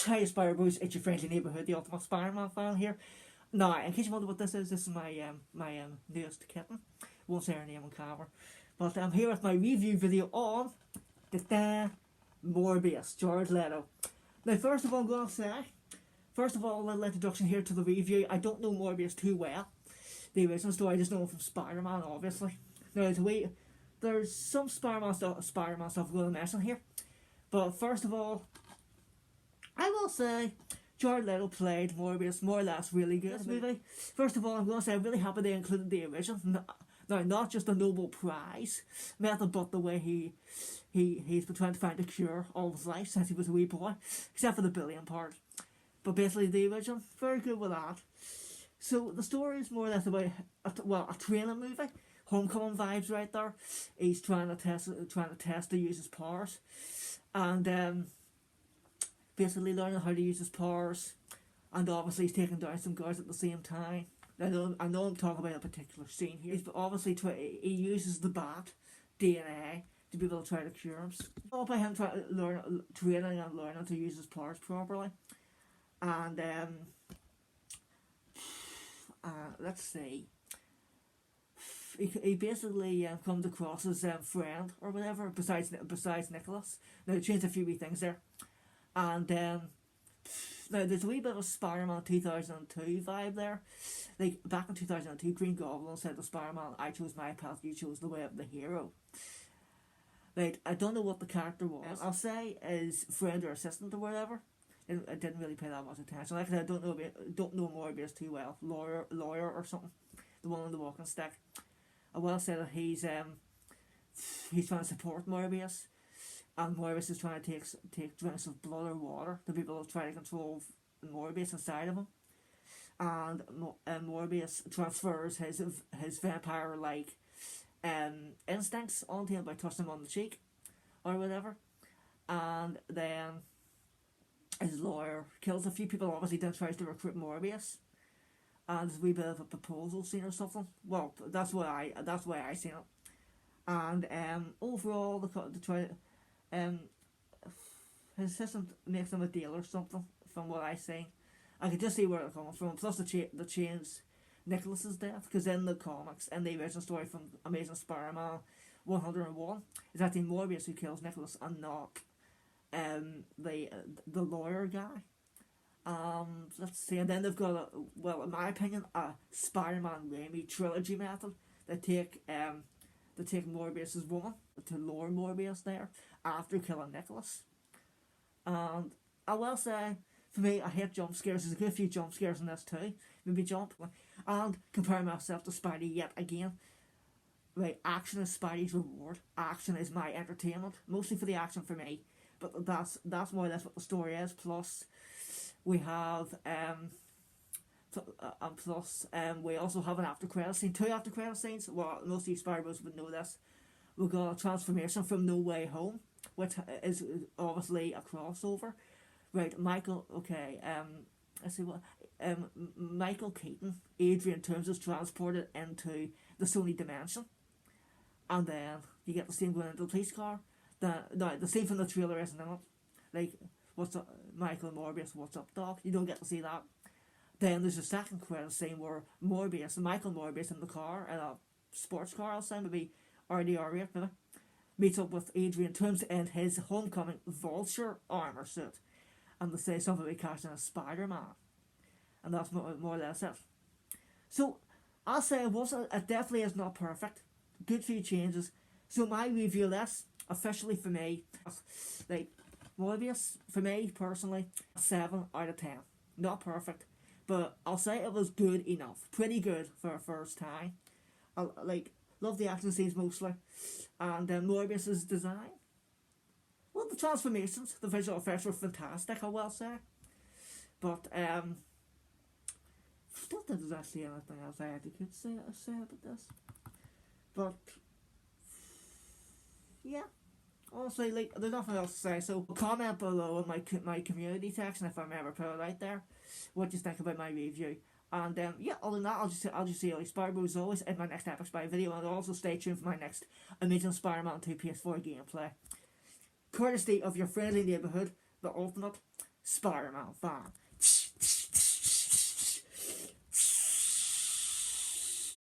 Hey Spideybros, it's your friendly neighbourhood, the ultimate Spider-Man fan here. Now, in case you wonder what this is my newest kitten. Won't say her name on camera. But I'm here with my review video on Morbius, Jared Leto. Now, first of all, I'm going to say, a little introduction here to the review. I don't know Morbius too well. The original story, I just know him from Spider-Man, obviously. Now, there's some Spider-Man stuff I'm going to mention here. But first of all, I will say Jared Leto played Morbius more or less really good in this movie. First of all, I'm going to say I'm really happy they included the original. Now, not just the Nobel Prize method, but the way he's been trying to find a cure all his life since he was a wee boy, except for the billion part. But basically, the original, very good with that. So the story is more or less about a training movie. Homecoming vibes right there. He's trying to test to use his powers, and basically learning how to use his powers, and obviously he's taking down some guys at the same time. I know I'm talking about a particular scene here. He's obviously he uses the bat DNA to be able to try to cure him. It's all by him training and learning to use his powers properly. And let's see. He basically comes across his friend or whatever besides Nicholas. Now they changed a few wee things there. And now there's a wee bit of Spider-Man 2002 vibe there. Like back in 2002, Green Goblin said to Spider-Man, "I chose my path, you chose the way of the hero." Like, I don't know what the character was. I'll say is friend or assistant or whatever. I didn't really pay that much attention. Like I said, I don't know Morbius too well. Lawyer or something. The one on the walking stick. I will say that he's trying to support Morbius. And Morbius is trying to take drinks of blood or water to be able to try to control Morbius inside of him. And Morbius transfers his vampire-like instincts onto him by touching him on the cheek or whatever. And then his lawyer kills a few people, obviously then tries to recruit Morbius. And there's a wee bit of a proposal scene or something. Well, that's why I seen it. And overall, his assistant makes him a deal or something, from what I see. I can just see where they're coming from. Plus the change Nicholas's death, because in the comics, in the original story from Amazing Spider-Man 101, it's actually Morbius who kills Nicholas and not the lawyer guy. Let's see, and then they've got in my opinion, a Spider-Man Raimi trilogy method. They take Morbius's woman to lure Morbius there after killing Nicholas. And I will say, for me, I hate jump scares. There's a good few jump scares in this too. Maybe jump. And compare myself to Spidey yet again. Right, action is Spidey's reward. Action is my entertainment. Mostly for the action for me. But that's more or less what the story is. Plus, we have we also have an after credit scene. 2 after credit scenes. Well, most of you Spider-Bros would know this. We've got a transformation from No Way Home, which is obviously a crossover. Right, Michael. Okay. Let's see what. Michael Keaton, Adrian Toomes is transported into the Sony dimension, and then you get the scene going into the police car. The scene from the trailer isn't in it. Like, what's up, Michael and Morbius? What's up, Doc? You don't get to see that. Then there's a second credit scene where Michael Morbius in the car, in a sports car, I'll say, maybe RD-R8, maybe, meets up with Adrian Toomes in his homecoming vulture armor suit, and they say something about casting a Spider-Man, and that's more or less it. So I'll say it definitely is not perfect. Good few changes. So my review list, officially for me, like Morbius, for me personally, a 7 out of 10. Not perfect, but I'll say it was good enough. Pretty good for a first time. I love the action scenes mostly, and Morbius's design. Well, the transformations, the visual effects were fantastic, I will say. But I don't think there's actually anything else I could say about this. But yeah, honestly, like, there's nothing else to say. So comment below in my community section, if I'm ever put it out there, what you think about my review. And yeah, other than that, I'll just see you like Spideybro as always in my next Epic Spy video, and also stay tuned for my next Amazing Spider-Man 2 PS4 gameplay. Courtesy of your friendly neighbourhood, the ultimate Spider-Man fan.